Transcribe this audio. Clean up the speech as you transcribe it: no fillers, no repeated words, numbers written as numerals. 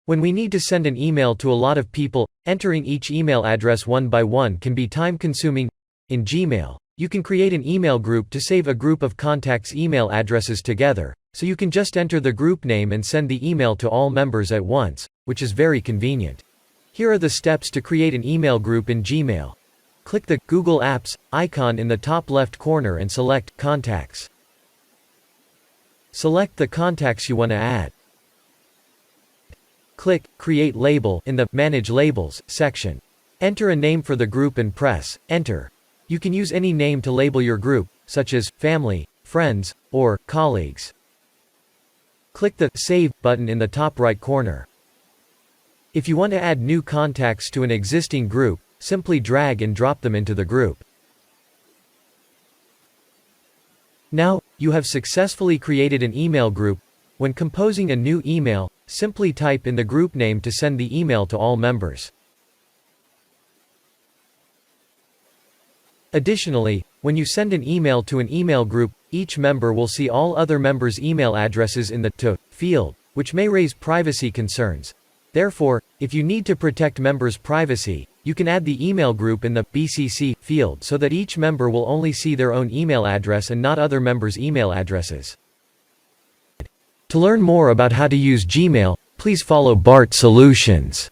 When we need to send an email to a lot of people, entering each email address one by one can be time-consuming. In Gmail, you can create an email group to save a group of contacts' email addresses together, so you can just enter the group name and send the email to all members at once, which is very convenient. Here are the steps to create an email group in Gmail. Click the Google Apps icon in the top left corner and select Contacts. Select the contacts you want to add. Click Create Label in the Manage Labels section. Enter a name for the group and press Enter. You can use any name to label your group, such as family, friends, or colleagues. Click the Save button in the top right corner. If you want to add new contacts to an existing group, simply drag and drop them into the group. Now, you have successfully created an email group. When composing a new email, simply type in the group name to send the email to all members. Additionally, when you send an email to an email group, each member will see all other members' email addresses in the To field, which may raise privacy concerns. Therefore, if you need to protect members' privacy, you can add the email group in the BCC field so that each member will only see their own email address and not other members' email addresses. To learn more about how to use Gmail, please follow BART Solutions.